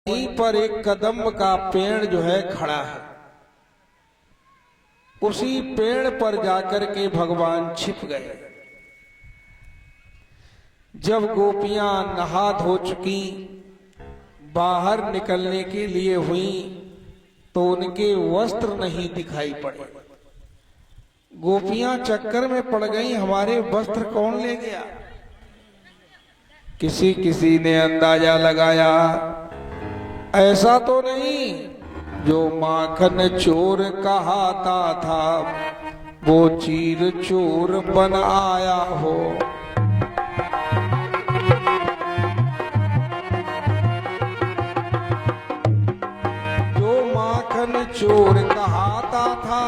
वहीं पर एक कदम का पेड़ जो है खड़ा है। उसी पेड़ पर जाकर के भगवान छिप गए। जब गोपियां नहा धो चुकी बाहर निकलने के लिए हुई तो उनके वस्त्र नहीं दिखाई पड़े। गोपियां चक्कर में पड़ गई, हमारे वस्त्र कौन ले गया। किसी किसी ने अंदाजा लगाया, ऐसा तो नहीं जो माखन चोर कहाता था वो चीर चोर बन आया हो। जो माखन चोर कहाता था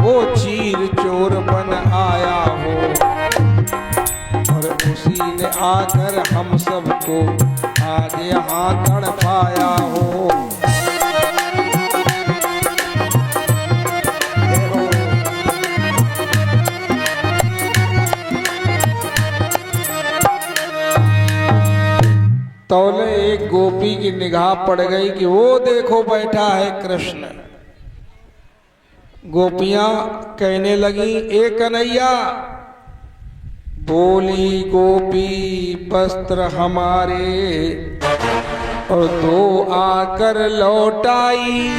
वो चीर चोर बन आया हो, और उसी ने आकर हम सबको आज यहाँ तड़पाया हो। तौले एक गोपी की निगाह पड़ गई कि वो देखो बैठा है कृष्ण। गोपियां कहने लगी, ए कन्हैया, बोली गोपी वस्त्र हमारे और दो आकर लौटाई,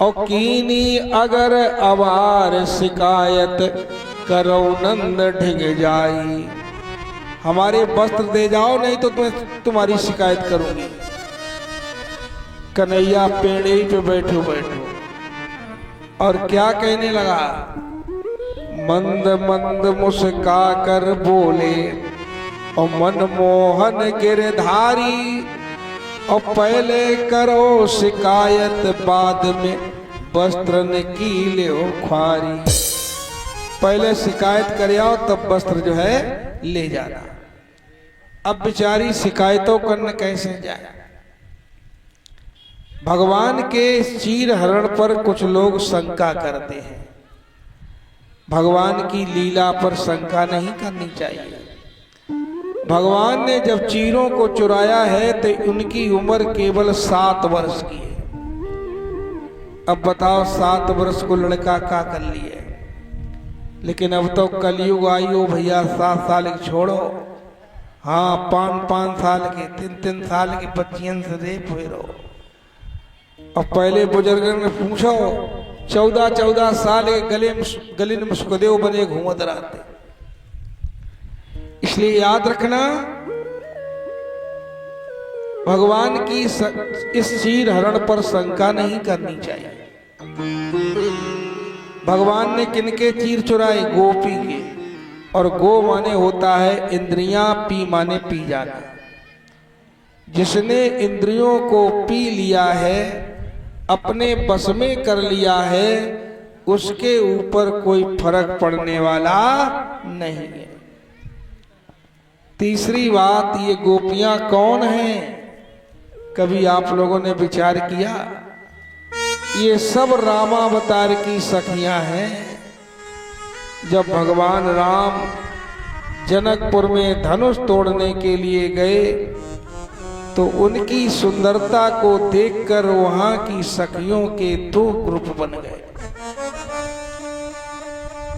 और कीनी अगर अवार शिकायत करो नंद ढिग जाई। हमारे वस्त्र दे जाओ, नहीं तो तुम्हारी शिकायत करूंगी। कन्हैया पेड़े पे बैठो बैठो, और क्या कहने लगा, मंद मंद मुस्का कर बोले, और मनमोहन गिरधारी, और पहले करो शिकायत बाद में वस्त्र ने की ले ख्वारी। पहले शिकायत कर आओ तब वस्त्र जो है ले जाना। अब बेचारी शिकायतों करने कैसे जाए। भगवान के इस चीर हरण पर कुछ लोग शंका करते हैं। भगवान की लीला पर शंका नहीं करनी चाहिए। भगवान ने जब चीरों को चुराया है तो उनकी उम्र केवल 7 वर्ष की है। अब बताओ 7 वर्ष को लड़का क्या कर लिए। लेकिन अब तो कलयुग आयु भैया, 7 साल की छोड़ो, हाँ 5-5 साल के 3-3 साल की बच्चियन से रेप हुए रहो। अब पहले बुजुर्गों ने पूछो, 14-14 साल के गले में मुस्कुदेव बने घूमत रहते। इसलिए याद रखना, भगवान की इस चीर हरण पर शंका नहीं करनी चाहिए। भगवान ने किनके चीर चुराए? गोपी के। और गो माने होता है इंद्रियां, पी माने पी जाना। जिसने इंद्रियों को पी लिया है, अपने बस में कर लिया है, उसके ऊपर कोई फर्क पड़ने वाला नहीं है। तीसरी बात, ये गोपियां कौन हैं? कभी आप लोगों ने विचार किया? ये सब रामावतार की सखियां हैं। जब भगवान राम जनकपुर में धनुष तोड़ने के लिए गए तो उनकी सुंदरता को देखकर वहां की सखियों के 2 ग्रुप बन गए।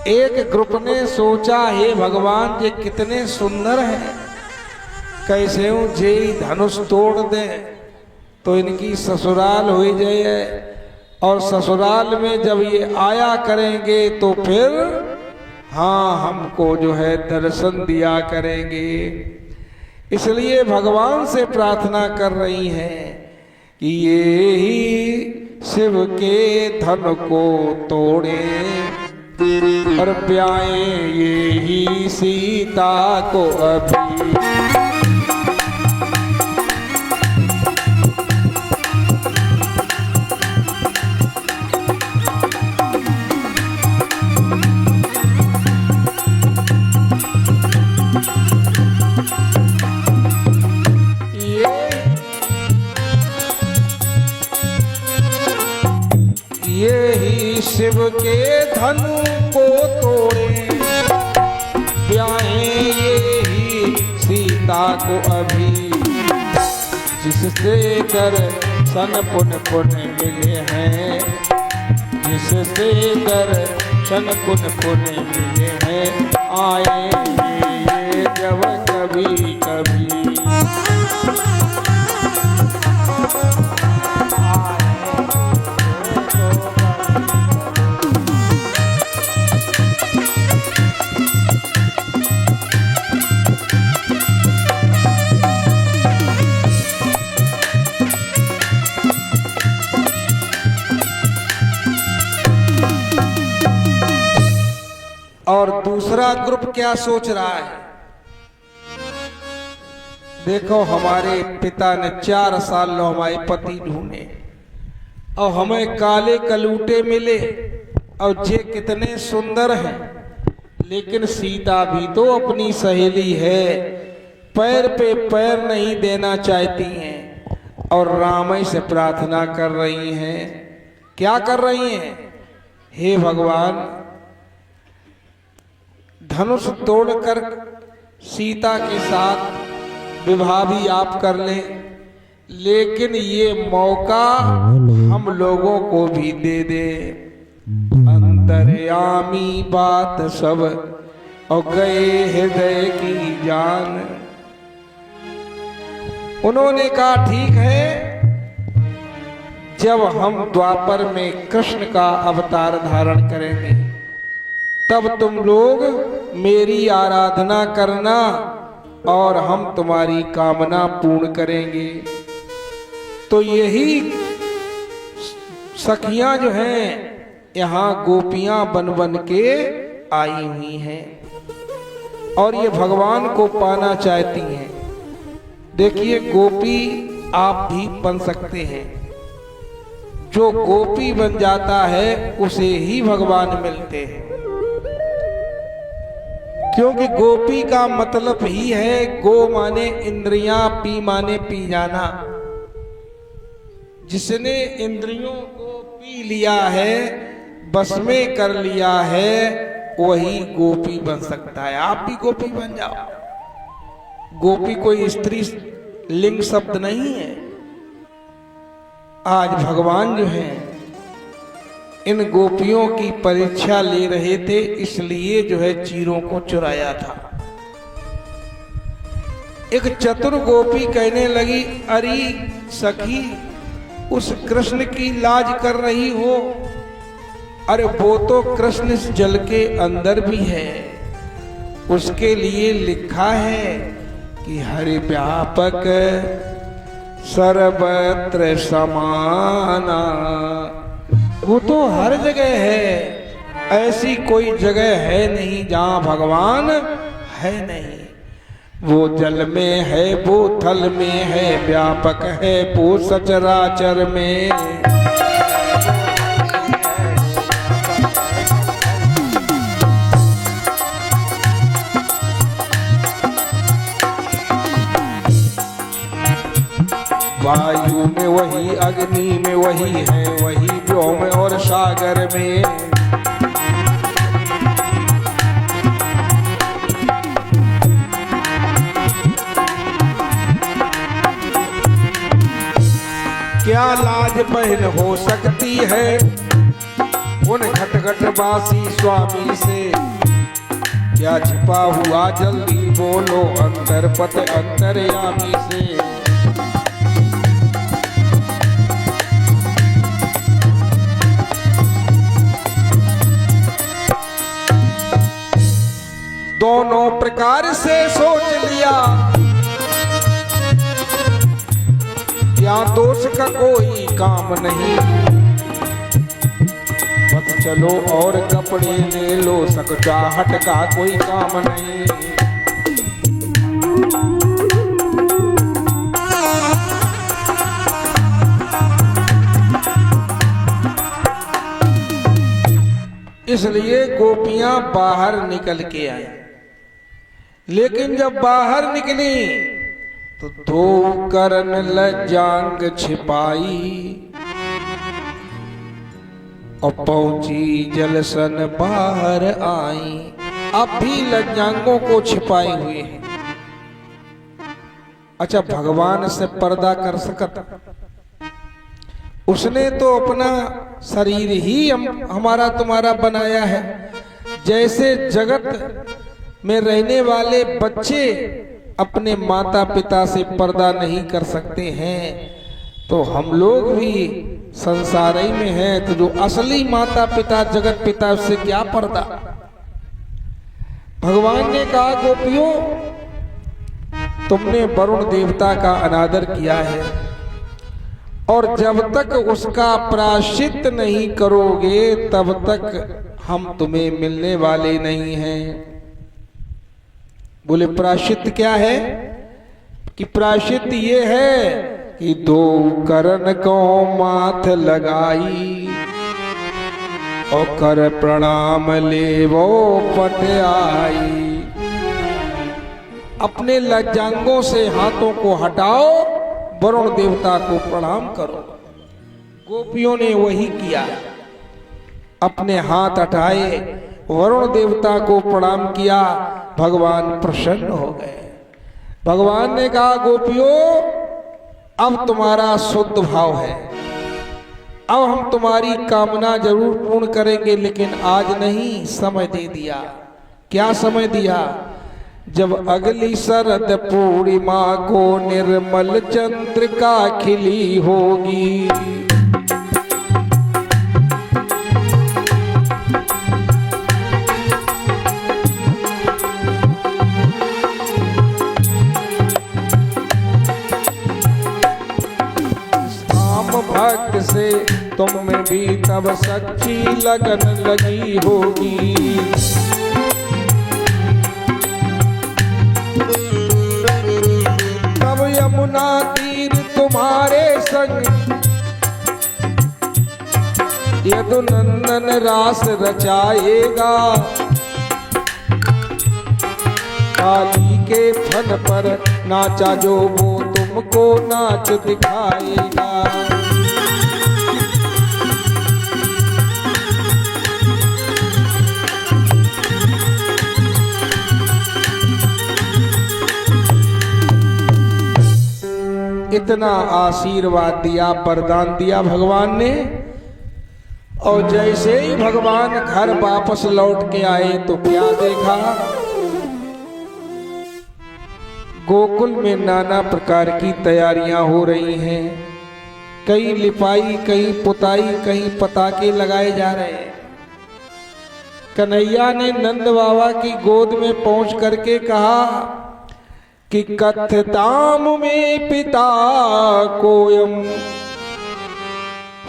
एक ग्रुप ने सोचा, हे भगवान ये कितने सुंदर हैं, कैसे जे धनुष तोड़ दें तो इनकी ससुराल हो जाए, और ससुराल में जब ये आया करेंगे तो फिर हाँ हमको जो है दर्शन दिया करेंगे। इसलिए भगवान से प्रार्थना कर रही हैं कि ये ही शिव के धन को तोड़े और ब्याए ये ही सीता को अभी। शिव के धनु को तोड़े, ब्याहे ये ही सीता को अभी। जिससे कर सन पुन पुन मिले हैं, जिससे कर सन पुन पुन मिले हैं, आएंगे जब कभी कभी। और दूसरा ग्रुप क्या सोच रहा है? देखो, हमारे पिता ने 4 साल हमारे पति ढूंढे और हमें काले कलूटे मिले और जे कितने सुंदर हैं, लेकिन सीता भी तो अपनी सहेली है, पैर पे पैर नहीं देना चाहती हैं और राम से प्रार्थना कर रही हैं। क्या कर रही हैं? हे भगवान, धनुष तोड़कर सीता के साथ विवाह भी आप कर लें, लेकिन ये मौका हम लोगों को भी दे दे। अंतर्यामी बात सब और गए हृदय की जान। उन्होंने कहा ठीक है, जब हम द्वापर में कृष्ण का अवतार धारण करेंगे तब तुम लोग मेरी आराधना करना और हम तुम्हारी कामना पूर्ण करेंगे। तो यही सखियां जो हैं यहाँ गोपियां बन बन के आई हुई हैं और ये भगवान को पाना चाहती हैं। देखिए, गोपी आप भी बन सकते हैं। जो गोपी बन जाता है उसे ही भगवान मिलते हैं, क्योंकि गोपी का मतलब ही है गो माने इंद्रियां, पी माने पी जाना। जिसने इंद्रियों को पी लिया है, बस में कर लिया है, वही गोपी बन सकता है। आप भी गोपी बन जाओ। गोपी कोई स्त्री लिंग शब्द नहीं है। आज भगवान जो है इन गोपियों की परीक्षा ले रहे थे, इसलिए जो है चीरों को चुराया था। एक चतुर गोपी कहने लगी, अरे सखी, उस कृष्ण की लाज कर रही हो? अरे वो तो कृष्ण इस जल के अंदर भी है। उसके लिए लिखा है कि हरि व्यापक सर्वत्र समाना। वो तो हर जगह है, ऐसी कोई जगह है नहीं जहां भगवान है नहीं। वो जल में है, वो थल में है, व्यापक है वो सचराचर में। वायु में वही, अग्नि में वही है, वही व्योम और सागर में। क्या लाज बहन हो सकती है उन घटघटवासी स्वामी से? क्या छिपा हुआ जल्दी बोलो अंतरपत अंतर्यामी से। दोनों प्रकार से सोच लिया, यहाँ दोष का कोई काम नहीं। बस चलो और कपड़े ले लो, सकचाहट का कोई काम नहीं। इसलिए गोपियां बाहर निकल के आई, लेकिन जब बाहर निकली तो दो करन लज्जांग छिपाई और पहुंची जलसन बाहर आई। अब भी लज्जांगों को छिपाए हुए हैं। अच्छा भगवान से पर्दा कर सकता? उसने तो अपना शरीर ही हमारा तुम्हारा बनाया है। जैसे जगत में रहने वाले बच्चे अपने माता पिता से पर्दा नहीं कर सकते हैं, तो हम लोग भी संसार ही में हैं, तो जो असली माता पिता जगत पिता उससे क्या पर्दा। भगवान ने कहा गोपियों तुमने वरुण देवता का अनादर किया है, और जब तक उसका प्रायश्चित नहीं करोगे तब तक हम तुम्हें मिलने वाले नहीं हैं। बोले प्रायश्चित क्या है? कि प्रायश्चित ये है कि दो करण को माथ लगाई और कर प्रणाम ले वो पट आई। अपने लज्जांगों से हाथों को हटाओ, वरुण देवता को प्रणाम करो। गोपियों ने वही किया, अपने हाथ हटाए, वरुण देवता को प्रणाम किया। भगवान प्रसन्न हो गए। भगवान ने कहा गोपियों अब तुम्हारा शुद्ध भाव है, अब हम तुम्हारी कामना जरूर पूर्ण करेंगे, लेकिन आज नहीं, समय दे दिया। क्या समय दिया? जब अगली शरद पूर्णिमा को निर्मल चंद्रिका खिली होगी, भक्त से तुम में भी तब सच्ची लगन लगी होगी। तब यमुना तीर तुम्हारे संग यदुनंदन रास रचाएगा, काली के फन पर नाचा जो वो तुमको नाच दिखाएगा। इतना आशीर्वाद दिया, वरदान दिया भगवान ने। और जैसे ही भगवान घर वापस लौट के आए तो क्या देखा? गोकुल में नाना प्रकार की तैयारियां हो रही हैं। कहीं लिपाई, कहीं पुताई, कहीं पताके लगाए जा रहे हैं। कन्हैया ने नंद बाबा की गोद में पहुंच करके कहा कि कथताम में पिता कोयम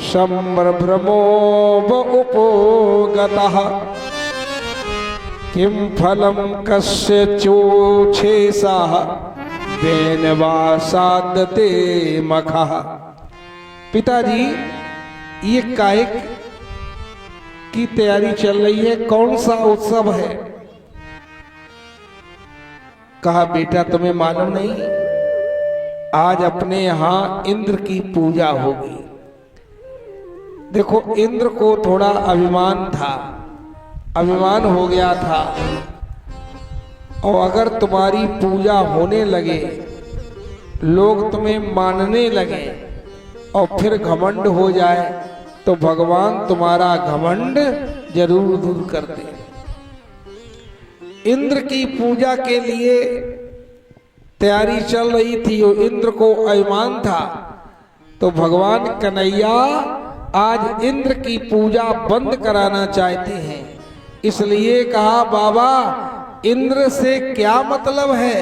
संभ्रमो उपोगतः किम फलम कस्य चोछेसः वेनवासादते मखः। पिताजी ये काहे की तैयारी चल रही है? कौन सा उत्सव है? कहा बेटा तुम्हें मालूम नहीं, आज अपने यहां इंद्र की पूजा होगी। देखो इंद्र को थोड़ा अभिमान था, अभिमान हो गया था, और अगर तुम्हारी पूजा होने लगे, लोग तुम्हें मानने लगे और फिर घमंड हो जाए, तो भगवान तुम्हारा घमंड जरूर दूर कर दे। इंद्र की पूजा के लिए तैयारी चल रही थी, और इंद्र को अभिमान था, तो भगवान कन्हैया आज इंद्र की पूजा बंद कराना चाहते हैं। इसलिए कहा बाबा इंद्र से क्या मतलब है,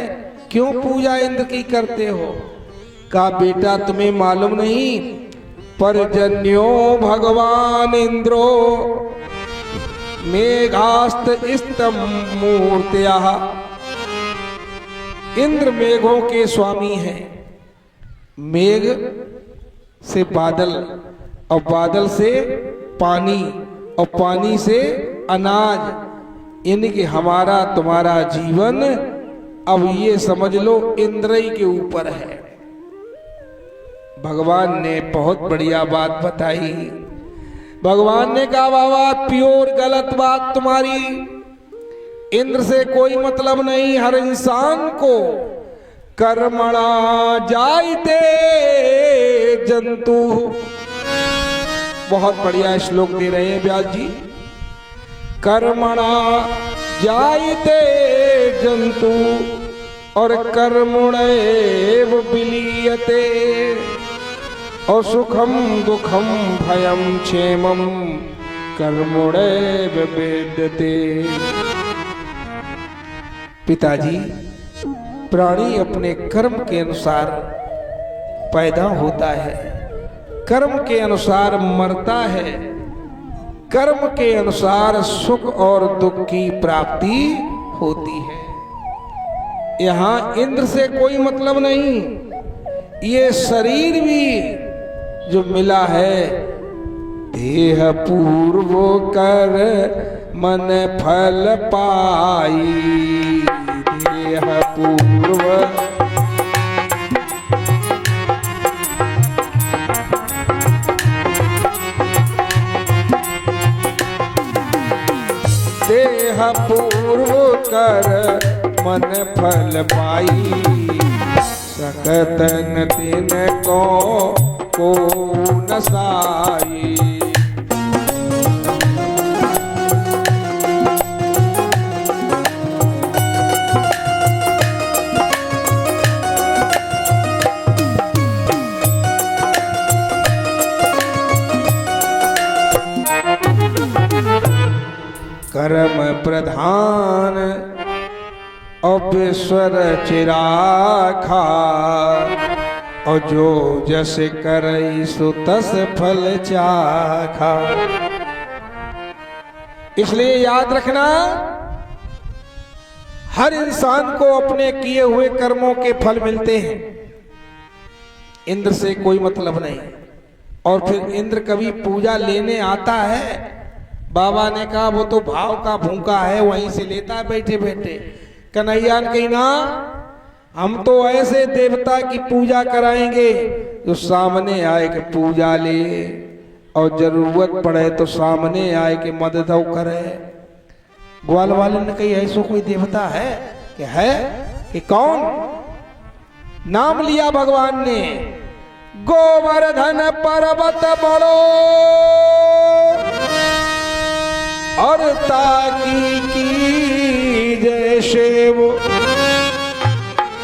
क्यों पूजा इंद्र की करते हो? कहा बेटा तुम्हें मालूम नहीं, परजन्यो भगवान इंद्रो मेघास्त इस्तम मूर्त्याः। इंद्र मेघों के स्वामी हैं। मेघ से बादल, और बादल से पानी, और पानी से अनाज, यानी कि हमारा तुम्हारा जीवन अब ये समझ लो इंद्र ही के ऊपर है। भगवान ने बहुत बढ़िया बात बताई। भगवान ने कहा बाबा प्योर गलत बात तुम्हारी, इंद्र से कोई मतलब नहीं। हर इंसान को कर्मणा जायते जंतु। बहुत बढ़िया श्लोक दे रहे हैं व्यास जी। कर्मणा जायते जंतु और कर्मणैव विलीयते और सुखम दुखम भयम क्षेमम कर्मणैव वेद्यते। पिताजी, प्राणी अपने कर्म के अनुसार पैदा होता है, कर्म के अनुसार मरता है, कर्म के अनुसार सुख और दुख की प्राप्ति होती है। यहां इंद्र से कोई मतलब नहीं। ये शरीर भी जो मिला है, देह पूर्व कर मन फल पाई, देह पूर्व देह पूर्व कर मन फल पाई, सकतन तिन को नसाई। कर्म प्रधान अपेश्वर चिराखा और जो जस करई सो तस फल चाखा। इसलिए याद रखना, हर इंसान को अपने किए हुए कर्मों के फल मिलते हैं। इंद्र से कोई मतलब नहीं। और फिर इंद्र कभी पूजा लेने आता है? बाबा ने कहा वो तो भाव का भूखा है, वहीं से लेता है बैठे बैठे। कन्हैया ने कही ना, हम तो ऐसे देवता की पूजा कराएंगे जो सामने आए के पूजा ले और जरूरत पड़े तो सामने आए के मदद करे। ग्वाल वाले ने कही ऐसा कोई देवता है कि कौन? नाम लिया भगवान ने, गोवर्धन पर्वत बड़ो और ताकी की जैसे वो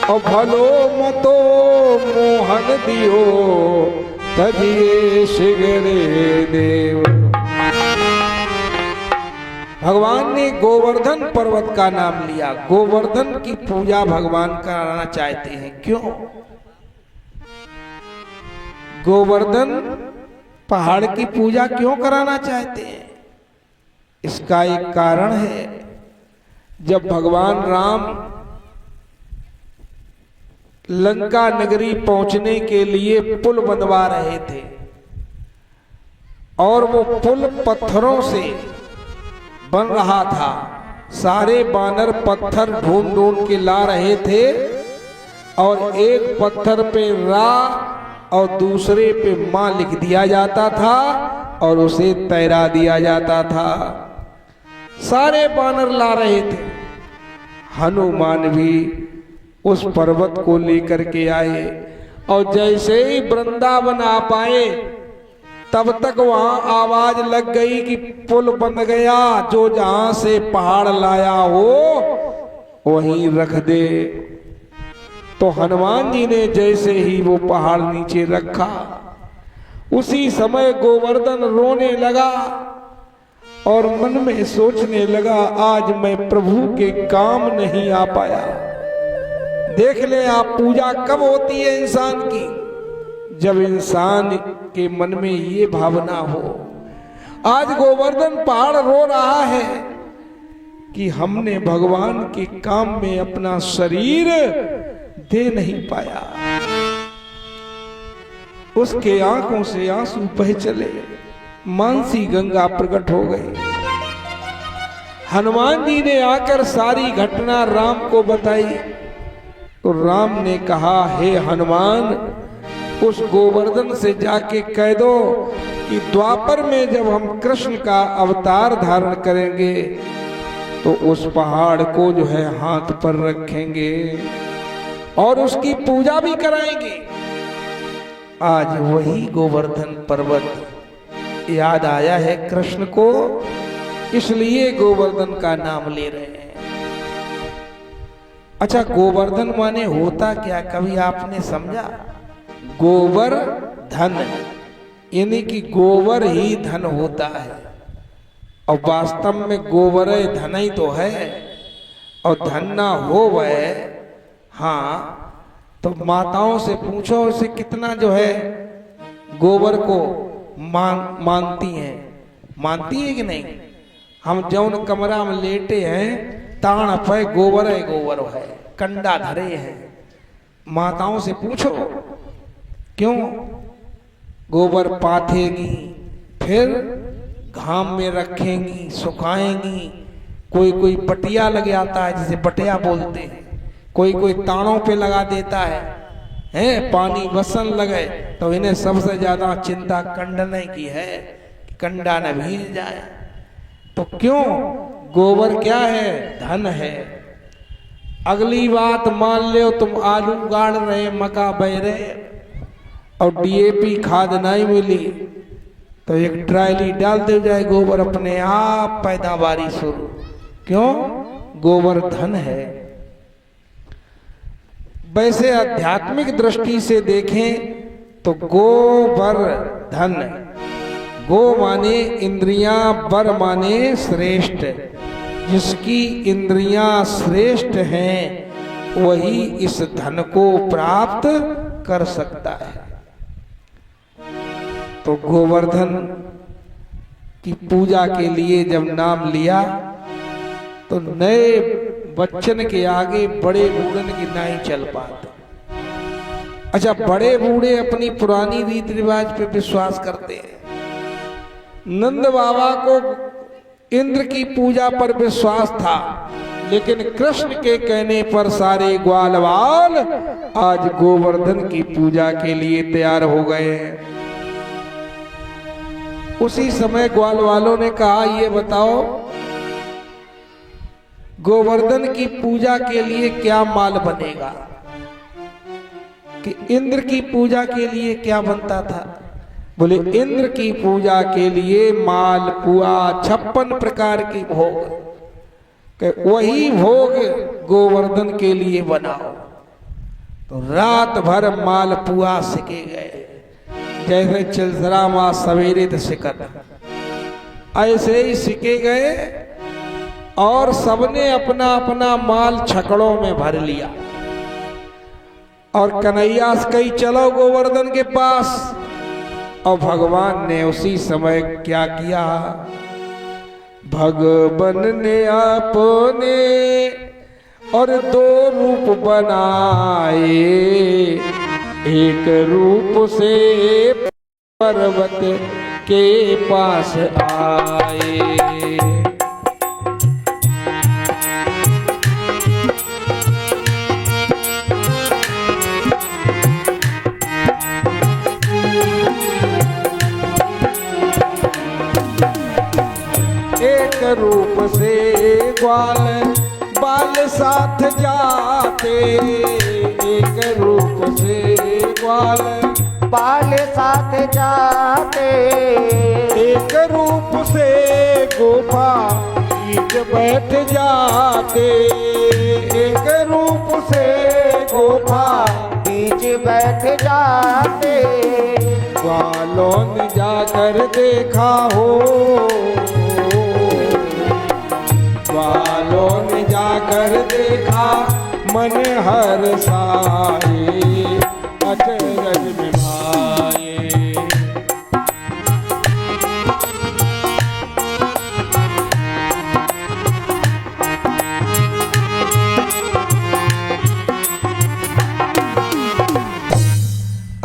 और भलो मतो मोहन दियो तजिए शिगरे देव। भगवान ने गोवर्धन पर्वत का नाम लिया। गोवर्धन की पूजा भगवान कराना चाहते हैं। क्यों? गोवर्धन पहाड़ की पूजा क्यों कराना चाहते हैं? इसका एक कारण है। जब भगवान राम लंका नगरी पहुंचने के लिए पुल बनवा रहे थे और वो पुल पत्थरों से बन रहा था, सारे बानर पत्थर ढूंढ ढूंढ के ला रहे थे और एक पत्थर पे रा और दूसरे पे मां लिख दिया जाता था और उसे तैरा दिया जाता था। सारे बानर ला रहे थे। हनुमान भी उस पर्वत को लेकर के आए और जैसे ही वृंदावन आ पाए तब तक वहां आवाज लग गई कि पुल बन गया, जो जहां से पहाड़ लाया हो वहीं रख दे। तो हनुमान जी ने जैसे ही वो पहाड़ नीचे रखा, उसी समय गोवर्धन रोने लगा और मन में सोचने लगा, आज मैं प्रभु के काम नहीं आ पाया। देख ले आप, पूजा कब होती है इंसान की? जब इंसान के मन में ये भावना हो। आज गोवर्धन पहाड़ रो रहा है कि हमने भगवान के काम में अपना शरीर दे नहीं पाया। उसके आंखों से आंसू बह चले, मानसी गंगा प्रकट हो गई। हनुमान जी ने आकर सारी घटना राम को बताई तो राम ने कहा, हे हनुमान, उस गोवर्धन से जाके कह दो कि द्वापर में जब हम कृष्ण का अवतार धारण करेंगे तो उस पहाड़ को जो है हाथ पर रखेंगे और उसकी पूजा भी कराएंगे। आज वही गोवर्धन पर्वत याद आया है कृष्ण को, इसलिए गोवर्धन का नाम ले रहे हैं। अच्छा, गोवर्धन माने होता क्या, कभी आपने समझा? गोबर धन, यानी कि गोबर ही धन होता है। और वास्तव में गोबर धन ही तो है, और धन ना हो वह, हाँ, तो माताओं से पूछो उसे कितना जो है गोबर को मानती है कि नहीं? हम जौन कमरा में लेटे हैं ताण पे गोबर है, कंडा धरे हैं। माताओं से पूछो क्यों? गोबर पाथेगी, फिर घाम में रखेंगी, सुखाएंगी। कोई पटिया लग जाता है, जिसे पटिया बोलते हैं, कोई तानों पे लगा देता है, पानी बसन लगे। तो इन्हें सबसे ज्यादा चिंता कंडने की है कि कंडा न भीग जाए। तो क्यों? गोबर क्या है? धन है। अगली बात मान लो तुम आलू गाड़ रहे, मका बह रहे, और डीएपी खाद नहीं मिली, तो एक ट्रायली डाल दे जाए गोबर, अपने आप पैदावारी शुरू। क्यों? गोबर धन है। वैसे आध्यात्मिक दृष्टि से देखें तो गोबर धन, गो माने इंद्रियां, बर माने श्रेष्ठ। जिसकी इंद्रियां श्रेष्ठ हैं वही इस धन को प्राप्त कर सकता है। तो गोवर्धन की पूजा के लिए जब नाम लिया तो नए बच्चन के आगे बड़े बूढ़न की नहीं चल पाते। अच्छा, बड़े बूढ़े अपनी पुरानी रीति रिवाज पे विश्वास करते हैं। नंद बाबा को इंद्र की पूजा पर विश्वास था, लेकिन कृष्ण के कहने पर सारे ग्वालवाल आज गोवर्धन की पूजा के लिए तैयार हो गए हैं। उसी समय ग्वालवालों ने कहा, ये बताओ गोवर्धन की पूजा के लिए क्या माल बनेगा? कि इंद्र की पूजा के लिए क्या बनता था? बोले इंद्र की पूजा के लिए माल पुआ 56 प्रकार की भोग, कि वही भोग गोवर्धन के लिए बनाओ। तो रात भर माल पुआ सिके गए, जैसे चिलसरा माँ सवेरे तो सिकत, ऐसे ही सिके गए। और सबने अपना अपना माल छकड़ों में भर लिया। और कन्हैया से कही चलो गोवर्धन के पास। और भगवान ने उसी समय क्या किया? भगवान ने अपने और 2 रूप बनाए, एक रूप से पर्वत के पास आए। रूप से ग्वाल बाल साथ जाते, एक रूप से ग्वाल बाल साथ जाते, एक रूप से गोपा बीच बैठ जाते, एक रूप से गोपा बीच बैठ जाते। ग्वालों ने जाकर देखा हो, ग्वालों ने जाकर देखा, मन हर साए, अचरज में भाए।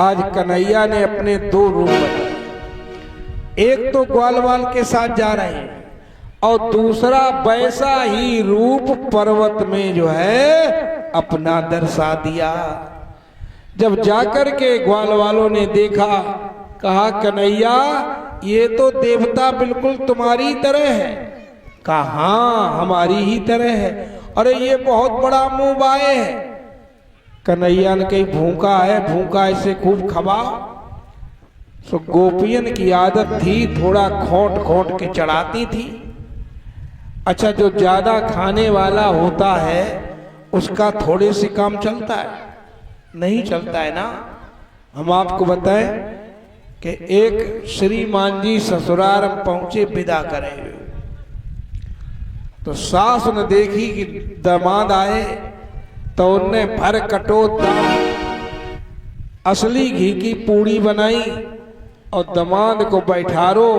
आज कन्हैया ने अपने 2 रूप बनाए। एक तो ग्वालवाल के साथ जा रहे हैं, और दूसरा वैसा ही रूप पर्वत में जो है अपना दर्शा दिया। जब जाकर के ग्वालवालों ने देखा, कहा कन्हैया ये तो देवता बिल्कुल तुम्हारी तरह है। कहा हाँ हमारी ही तरह है। अरे ये बहुत बड़ा मुंह बाए है। कन्हैया ने कही भूखा है, भूखा इसे खूब खवाओ। सो गोपियन की आदत थी थोड़ा खोट खोट के चढ़ाती थी। अच्छा, जो ज्यादा खाने वाला होता है उसका थोड़े से काम चलता है? नहीं चलता है ना। हम आपको बताएं कि एक श्रीमान जी ससुराल पहुंचे विदा करे, तो सास ने देखी कि दामाद आए तो उनने भर कटोत असली घी की पूड़ी बनाई और दामाद को बैठारो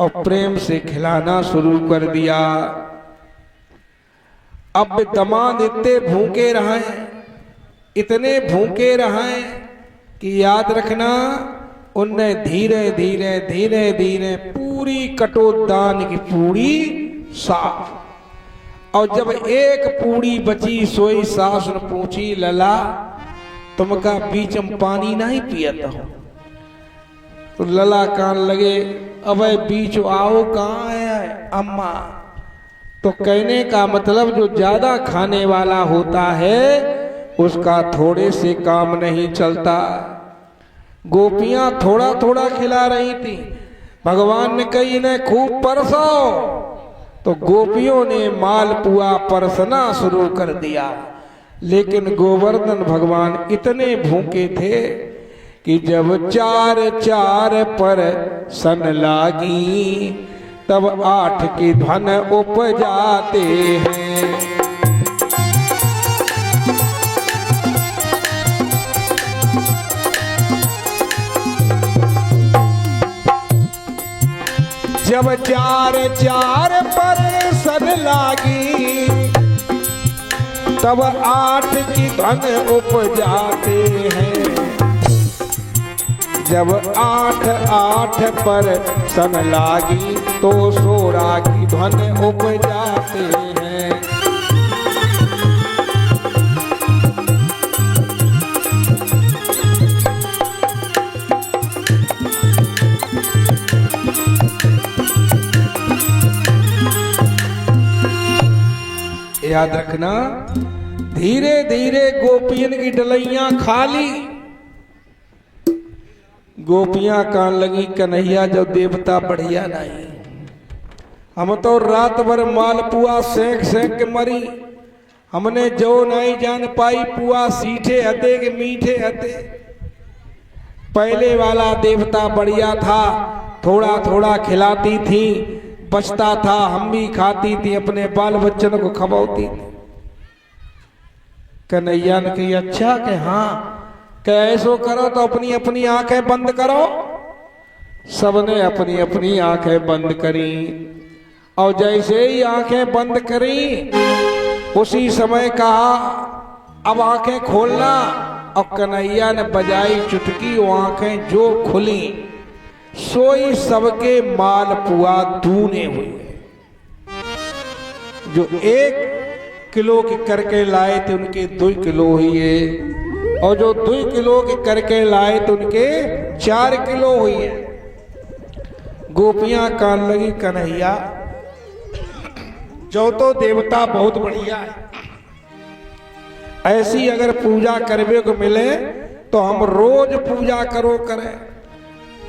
और प्रेम से खिलाना शुरू कर दिया। अब दामाद इतने भूखे रहे, इतने भूखे रहे कि याद रखना उनने धीरे धीरे धीरे धीरे पूरी कटोदान की पूड़ी साफ। और जब एक पूड़ी बची सोई सास ने पूछी, लला तुमका बीच में पानी नहीं पियत हो? तो लला कान लगे, अबे बीच आओ कहाँ है अम्मा। तो कहने का मतलब जो ज्यादा खाने वाला होता है उसका थोड़े से काम नहीं चलता। गोपियां थोड़ा थोड़ा खिला रही थी, भगवान ने कही इन्हें खूब परसाओ, तो गोपियों ने मालपुआ परसना शुरू कर दिया। लेकिन गोवर्धन भगवान इतने भूखे थे कि जब चार चार पर सन लागी तब 8 की धन उपजाते हैं। जब चार चार पर सन लागी तब 8 की धन उपजाते हैं। जब 8 पर सन लागी तो 16 की धन उपजाते हैं। याद रखना, धीरे धीरे गोपियन की डलैया खाली। गोपियां कान लगी, कन्हैया जो देवता बढ़िया नहीं, हम तो रात भर मालपुआ सेंक सेंक के मरी, हमने जो नहीं जान पाई पुआ सीठे हते के मीठे हते। पहले वाला देवता बढ़िया था, थोड़ा थोड़ा खिलाती थी, बचता था हम भी खाती थी, अपने बाल बच्चों को खवाती थी। कन्हैया ने कही अच्छा कि हाँ, कैसो करो तो अपनी अपनी आंखें बंद करो। सबने अपनी अपनी आंखें बंद करी और जैसे ही आंखें बंद करी उसी समय कहा अब आंखें खोलना। और कन्हैया ने बजाई चुटकी, वो आंखें जो खुली सोई सबके मालपुआ दूने हुए। जो 1 किलो के करके लाए थे उनके 2 किलो हुई है, और जो 2 किलो के करके लाए थे उनके 4 किलो हुई है। गोपियां कान लगी, कन्हैया जो तो देवता बहुत बढ़िया है, ऐसी अगर पूजा करने को मिले तो हम रोज पूजा करो करें।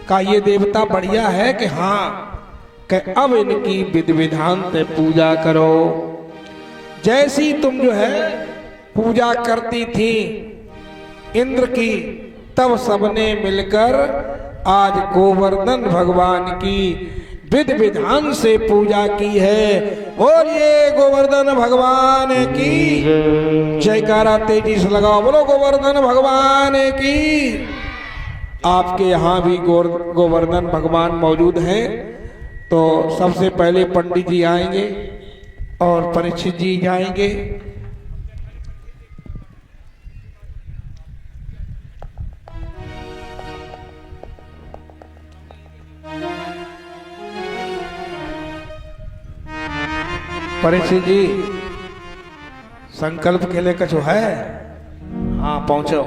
का ये देवता बढ़िया है कि हाँ, कि अब इनकी विधि विधान से पूजा करो। जैसी तुम जो है पूजा करती थी इंद्र की, तब सबने मिलकर आज गोवर्धन भगवान की विधि विधान से पूजा की है। और ये गोवर्धन भगवान की जयकारा तेजी से लगाओ, बोलो गोवर्धन भगवान की। आपके यहाँ भी गोवर्धन भगवान मौजूद हैं, तो सबसे पहले पंडित जी आएंगे और परीक्षित जी जाएंगे। परीक्षित जी संकल्प के लिए कुछ है? हाँ पहुंचो।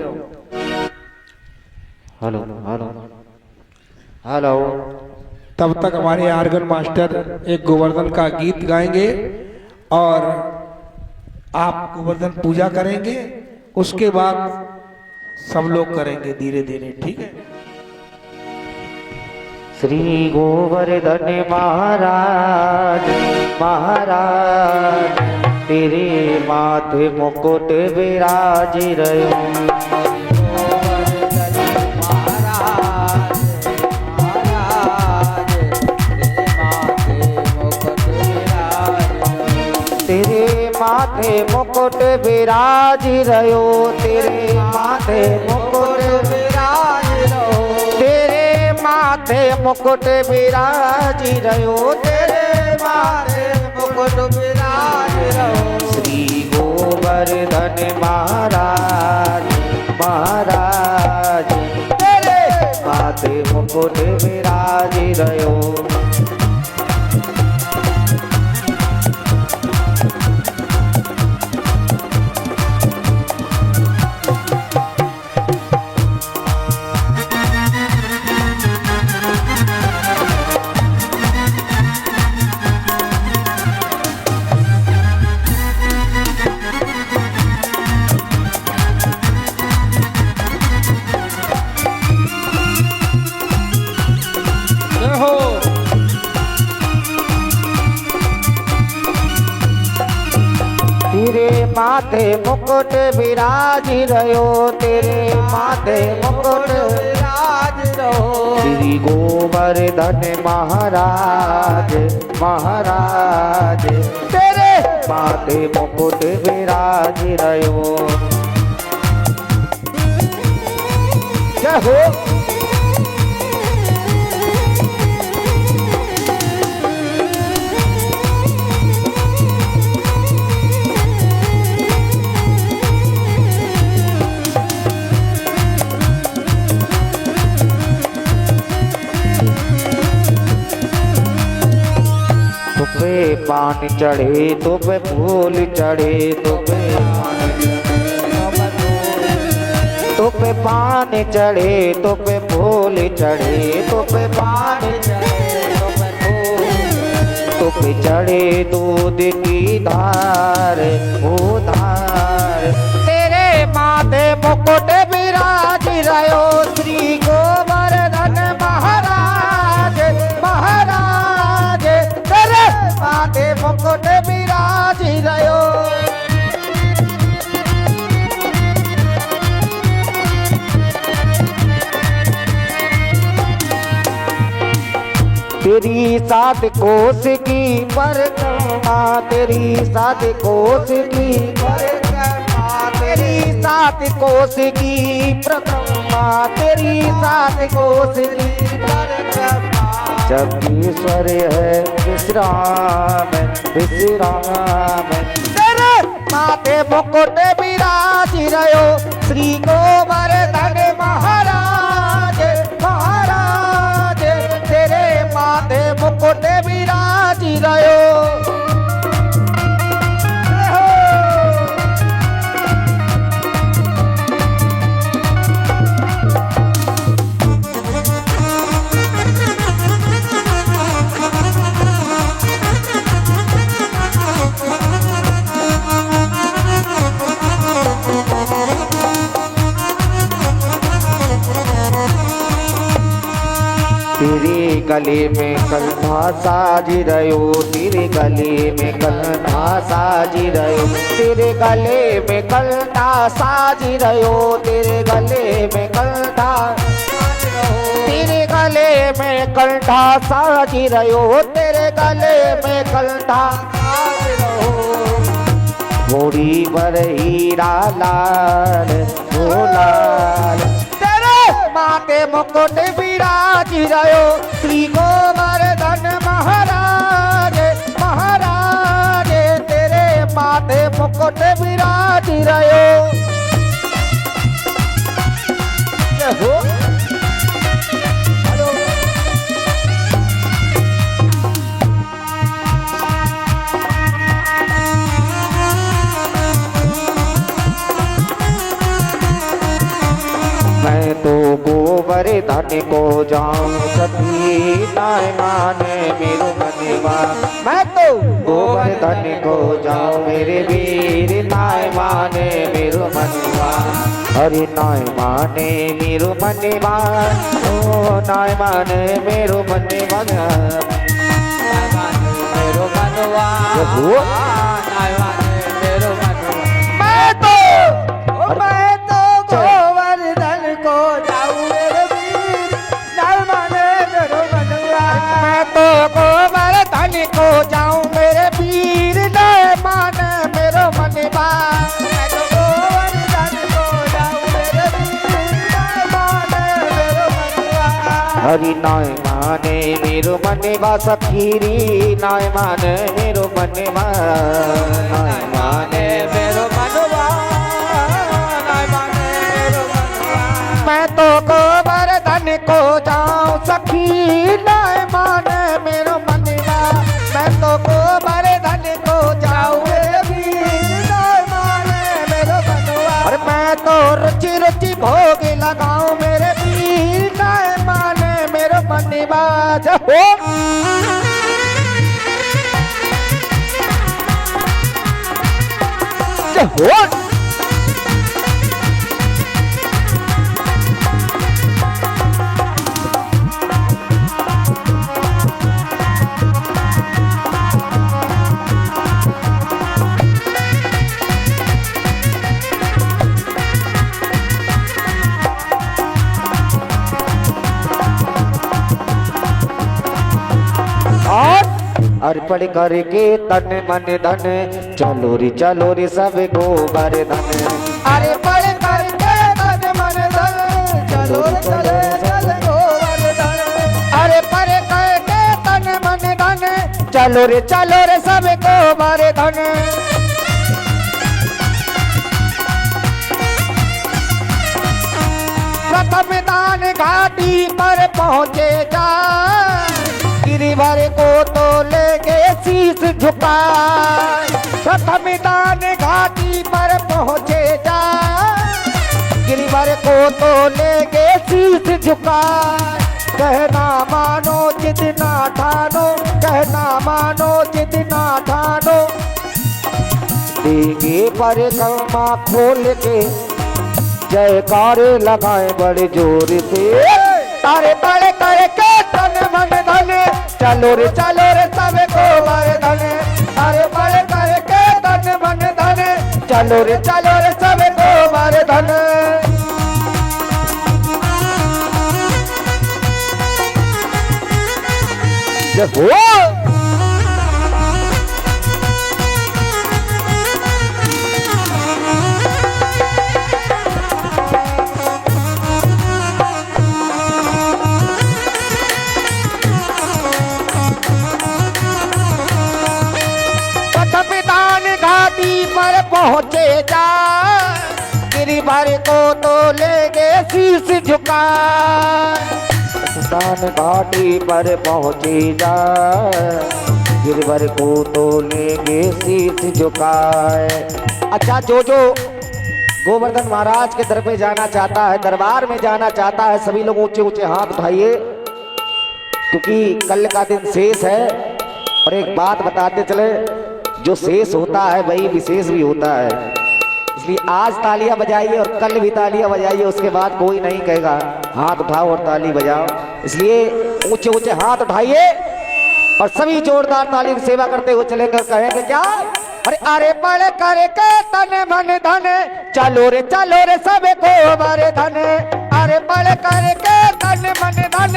Hello hello hello. तब तक हमारे आर्गन मास्टर एक गोवर्धन का गीत गाएंगे और आप गोवर्धन पूजा करेंगे। उसके बाद सब लोग करेंगे धीरे धीरे, ठीक है। श्री गोवर्धन महाराज महाराज तेरे माथे मुकुट विराज रयो। तेरे माथे मुकुट विराज रयो, तेरे माथे मुकुट विराज रयो, तेरे माथे मुकुट विराज रयो, तेरे माथे मुकुट विराज रयो। श्री गोवर्धन महाराज महाराज तेरे माथे मुकुट विराज रयो। तेरे माथे मुकुट विराज रयो, तेरे माथे मुकुट विराज रहो। श्री गोवर्धन महाराज महाराज तेरे माथे मुकुट विराज रयो। जय हो। तुपे पान चढ़े तुपे फूल चढ़े, तुपे पान चढ़े तुपे फूल चढ़े, तुपे पान चढ़े तुपे फूल, तुपे चढ़े दूध की धार ओ धार। तेरे माथे मुकुट विराज रयो, श्री गोवर्धन महाराज महाराज तेरे माथे मुकुट विराज रयो। तेरी सात कोस की परिक्रमा, तेरी सात कोस की परिक्रमा, तेरी सात कोस की परिक्रमा, तेरी सात कोस की परिक्रमा। जगदीश्वर है विश्राम विश्राम तेरे माथे मुकुट विराज रयो, श्री गोवर्धन महाराज महाराज तेरे माथे मुकुट विराज रयो। तेरे गले में कंधा साज रयो, तेरे गले में कंधा साज रयो, तेरे गले में कंधा साज रयो, तेरे गले में कंधा, तेरे गले में कंधा साज रयो, तेरे गले में कंधा साज रयो। मोरी पर हीरा लाल ओ लाल माथे मुकुट विराज रयो, श्री गोवर्धन महाराज महाराज तेरे माथे मुकुट विराज रयो। जय हो। मैं तो गोवर्धन धन को जाऊं सखी नाय माने मेरो मनवा। मैं तो गोवर्धन को जाऊं मेरे वीर नाय माने मेरो मनवा। अरे नाय माने मेरो मनवा, ओ नाय माने मेरो मनवा, मेरो मनवा, नाय माने मेरो मनवा। मैं तो गोवर्धन को जाऊं मेरे वीर नाय माने मेरो मनवा। मैं तो गोवर्धन को जाऊं मेरे वीर नाय माने मेरो मनवा। मैं तो गोवर्धन को जाऊं मेरे वीर नाय माने मेरो मनवा। हरि नाय माने मेरो मनवा सखीरी नाय माने मेरो मनवा। नाय माने मेरो मनवा, नाय माने मेरो मनवा। मैं तो गोवर्धन को जाऊं सखी नाय माने मेरो मनवा। मैं तो गोवर्धन को जाऊं मेरे वीर नाय माने मेरो मनवा। और मैं तो रुचि रुचि भोग लगाऊं मेरे वीर नाय माने मेरो मनवा। जहो जहो अर्पण करके तन मन धन चलो रे सब गोवर्धन। अरे पढ़ करके तन मन धन चलो रे सब गोवर्धन। अरे पढ़ करके तन मन धन चलो रे सब गोवर्धन। प्रथम दान घाटी पर पहुँचे जा गिरिवर को तो लेके शीश झुकाए। प्रथम दान घाटी पर पहुँचे जा गिरिवर को तो लेके शीश झुकाए। कहना मानो जितना ठानो, कहना मानो जितना ठानो। देंगे परिक्रमा खोल के जयकारे लगाए बड़े जोर से। तारे बड़े करके तन मन धन चलो रे सब गोवर्धन। अरे बड़े करके तन मन धन चलो रे सब गोवर्धन। हो पर पहुँचे जा गिरिवर को तो लेके शीश झुकाए। दान घाटी पर पहुँचे जा गिरिवर को तो लेके शीश झुकाए। अच्छा, जो गोवर्धन महाराज के दर पे जाना चाहता है, दरबार में जाना चाहता है, सभी लोग ऊंचे ऊंचे हाथ उठाइए, क्योंकि कल का दिन शेष है। और एक बात बताते चले, जो शेष होता है वही विशेष भी होता है। इसलिए आज तालियां बजाइए और कल भी तालियां बजाइए, उसके बाद कोई नहीं कहेगा हाथ उठाओ और ताली बजाओ। इसलिए ऊंचे ऊंचे हाथ उठाइए और सभी जोरदार ताली की सेवा करते हुए चलेंगे। कहेंगे क्या? अरे बड़े करके तन मन धन चलो रे सब गोवर्धन। अरे बड़े करके तन मन धन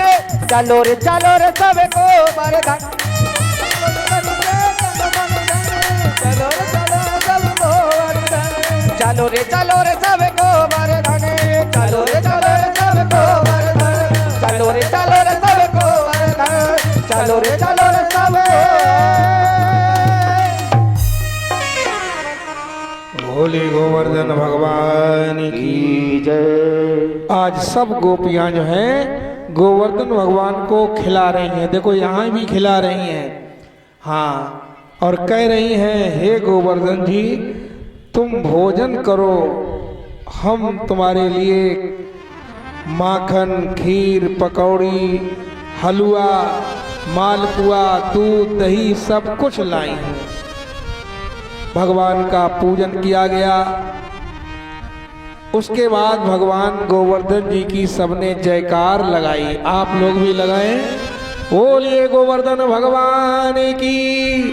चलो रे सब गोवर्धन। चलो रे सब गोवर्धन। चलो रे सब गोवर्धन। चलो रे सब गोवर्धन। चलो रे सब। बोले गोवर्धन भगवान की जय। आज सब गोपियां जो हैं गोवर्धन भगवान को खिला रही हैं। देखो यहाँ भी खिला रही हैं, हाँ, और कह रही हैं हे गोवर्धन जी तुम भोजन करो, हम तुम्हारे लिए माखन, खीर, पकौड़ी, हलवा, मालपुआ, दूध, दही सब कुछ लाई हूँ। भगवान का पूजन किया गया। उसके बाद भगवान गोवर्धन जी की सबने जयकार लगाई। आप लोग भी लगाएं, बोलिए गोवर्धन भगवान की।